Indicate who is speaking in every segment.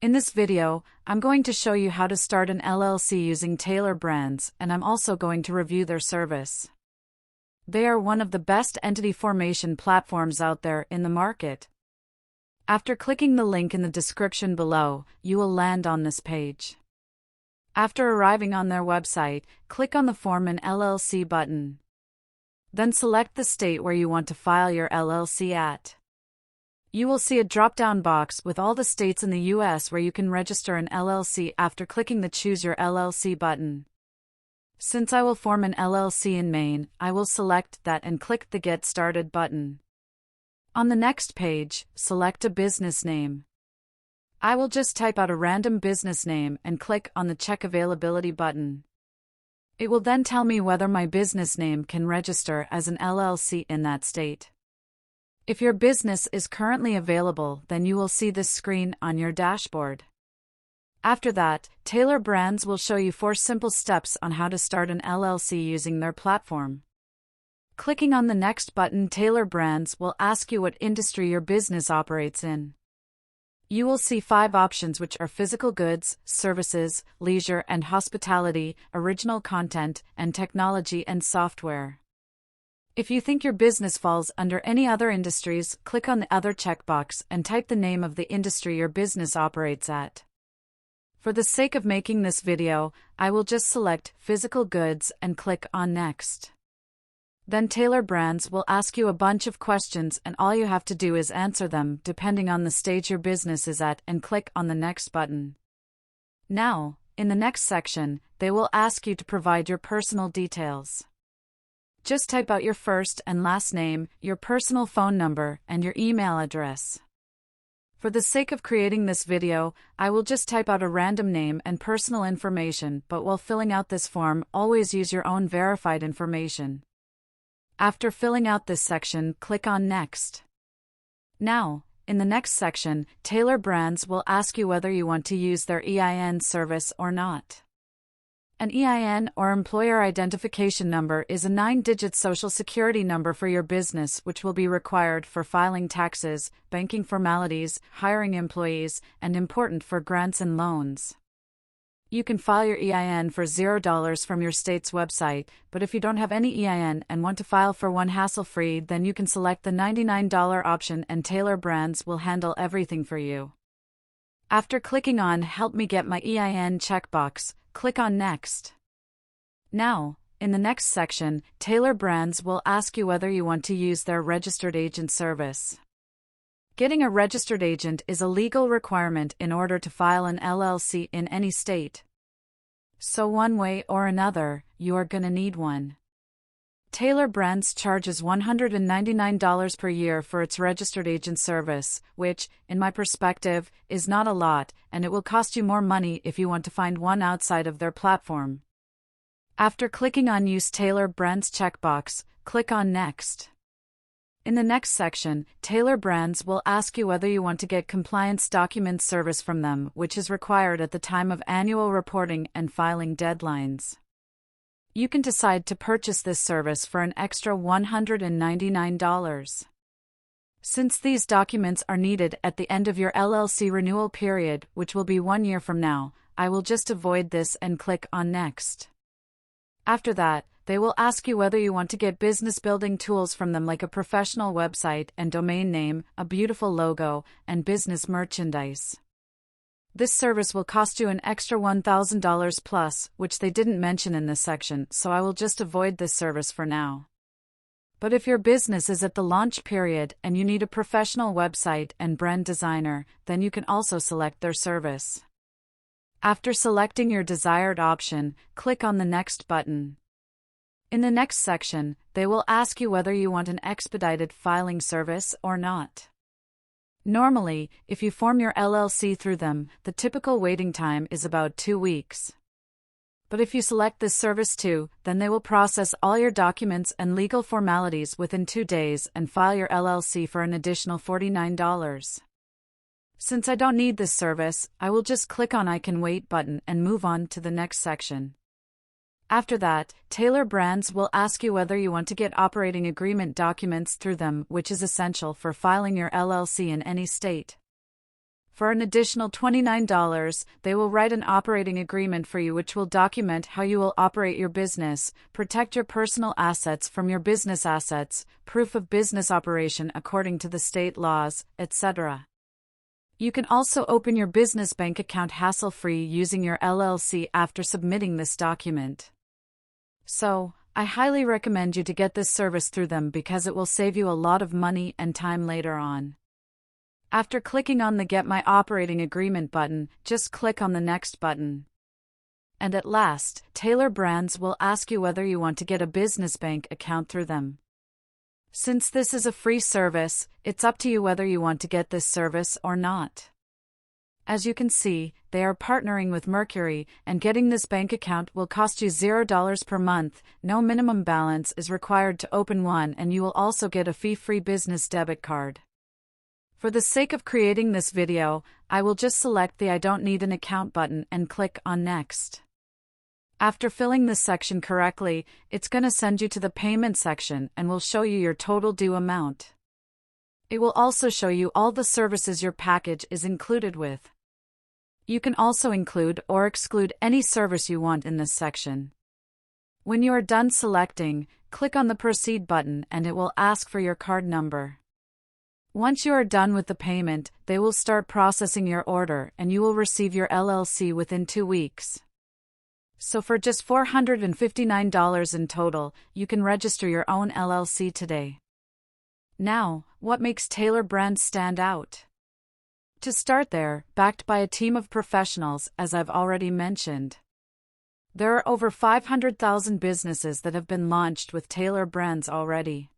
Speaker 1: In this video, I'm going to show you how to start an LLC using Taylor Brands, and I'm also going to review their service. They are one of the best entity formation platforms out there in the market. After clicking the link in the description below, you will land on this page. After arriving on their website, click on the Form an LLC button. Then select the state where you want to file your LLC at. You will see a drop-down box with all the states in the U.S. where you can register an LLC after clicking the Choose Your LLC button. Since I will form an LLC in Maine, I will select that and click the Get Started button. On the next page, select a business name. I will just type out a random business name and click on the Check Availability button. It will then tell me whether my business name can register as an LLC in that state. If your business is currently available, then you will see this screen on your dashboard. After that, Taylor Brands will show you 4 simple steps on how to start an LLC using their platform. Clicking on the next button, Taylor Brands will ask you what industry your business operates in. You will see 5 options, which are physical goods, services, leisure and hospitality, original content, and technology and software. If you think your business falls under any other industries, click on the Other checkbox and type the name of the industry your business operates at. For the sake of making this video, I will just select physical goods and click on Next. Then Taylor Brands will ask you a bunch of questions, and all you have to do is answer them depending on the stage your business is at and click on the Next button. Now, in the next section, they will ask you to provide your personal details. Just type out your first and last name, your personal phone number, and your email address. For the sake of creating this video, I will just type out a random name and personal information, but while filling out this form, always use your own verified information. After filling out this section, click on Next. Now, in the next section, Taylor Brands will ask you whether you want to use their EIN service or not. An EIN, or Employer Identification Number, is a 9-digit social security number for your business, which will be required for filing taxes, banking formalities, hiring employees, and important for grants and loans. You can file your EIN for $0 from your state's website, but if you don't have any EIN and want to file for one hassle-free, then you can select the $99 option and Taylor Brands will handle everything for you. After clicking on Help Me Get My EIN checkbox, click on Next. Now, in the next section, Taylor Brands will ask you whether you want to use their registered agent service. Getting a registered agent is a legal requirement in order to file an LLC in any state. So one way or another, you are gonna need one. Taylor Brands charges $199 per year for its registered agent service, which, in my perspective, is not a lot, and it will cost you more money if you want to find one outside of their platform. After clicking on Use Taylor Brands checkbox, click on Next. In the next section, Taylor Brands will ask you whether you want to get compliance documents service from them, which is required at the time of annual reporting and filing deadlines. You can decide to purchase this service for an extra $199. Since these documents are needed at the end of your LLC renewal period, which will be 1 year from now, I will just avoid this and click on Next. After that, they will ask you whether you want to get business building tools from them, like a professional website and domain name, a beautiful logo, and business merchandise. This service will cost you an extra $1,000 plus, which they didn't mention in this section, so I will just avoid this service for now. But if your business is at the launch period and you need a professional website and brand designer, then you can also select their service. After selecting your desired option, click on the Next button. In the next section, they will ask you whether you want an expedited filing service or not. Normally, if you form your LLC through them, the typical waiting time is about 2 weeks. But if you select this service too, then they will process all your documents and legal formalities within 2 days and file your LLC for an additional $49. Since I don't need this service, I will just click on I Can Wait button and move on to the next section. After that, Taylor Brands will ask you whether you want to get operating agreement documents through them, which is essential for filing your LLC in any state. For an additional $29, they will write an operating agreement for you which will document how you will operate your business, protect your personal assets from your business assets, proof of business operation according to the state laws, etc. You can also open your business bank account hassle-free using your LLC after submitting this document. So, I highly recommend you to get this service through them because it will save you a lot of money and time later on. After clicking on the Get My Operating Agreement button, just click on the Next button. And at last, Taylor Brands will ask you whether you want to get a business bank account through them. Since this is a free service, it's up to you whether you want to get this service or not. As you can see, they are partnering with Mercury, and getting this bank account will cost you $0 per month, no minimum balance is required to open one, and you will also get a fee-free business debit card. For the sake of creating this video, I will just select the I don't need an account button and click on Next. After filling this section correctly, it's going to send you to the payment section and will show you your total due amount. It will also show you all the services your package is included with. You can also include or exclude any service you want in this section. When you are done selecting, click on the Proceed button and it will ask for your card number. Once you are done with the payment, they will start processing your order and you will receive your LLC within 2 weeks. So for just $459 in total, you can register your own LLC today. Now, what makes Taylor Brands stand out? To start, they're backed by a team of professionals, as I've already mentioned. There are over 500,000 businesses that have been launched with Taylor Brands already.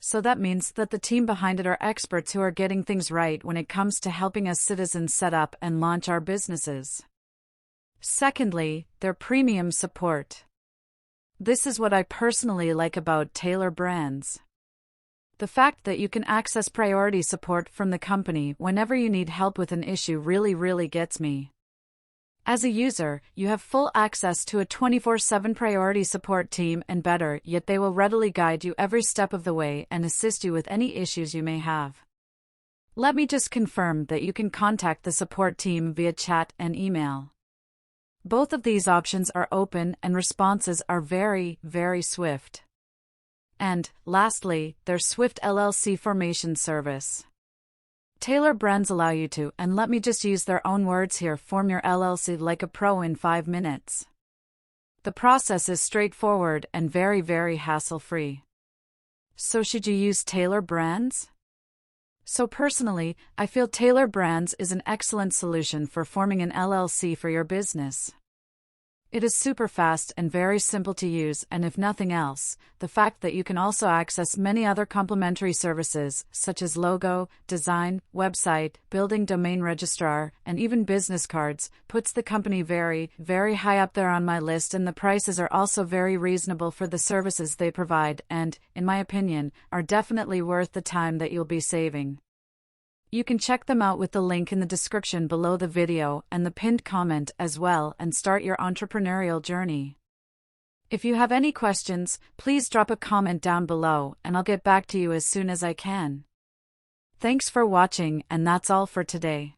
Speaker 1: So that means that the team behind it are experts who are getting things right when it comes to helping us citizens set up and launch our businesses. Secondly, their premium support. This is what I personally like about Taylor Brands. The fact that you can access priority support from the company whenever you need help with an issue really gets me. As a user, you have full access to a 24/7 priority support team, and better yet, they will readily guide you every step of the way and assist you with any issues you may have. Let me just confirm that you can contact the support team via chat and email. Both of these options are open and responses are very swift. And, lastly, their swift LLC formation service. Taylor Brands allow you to, and let me just use their own words here, form your LLC like a pro in 5 minutes. The process is straightforward and very hassle-free. So should you use Taylor Brands? So personally, I feel Taylor Brands is an excellent solution for forming an LLC for your business. It is super fast and very simple to use, and if nothing else, the fact that you can also access many other complementary services, such as logo, design, website, building domain registrar, and even business cards, puts the company very high up there on my list, and the prices are also very reasonable for the services they provide and, in my opinion, are definitely worth the time that you'll be saving. You can check them out with the link in the description below the video and the pinned comment as well, and start your entrepreneurial journey. If you have any questions, please drop a comment down below and I'll get back to you as soon as I can. Thanks for watching, and that's all for today.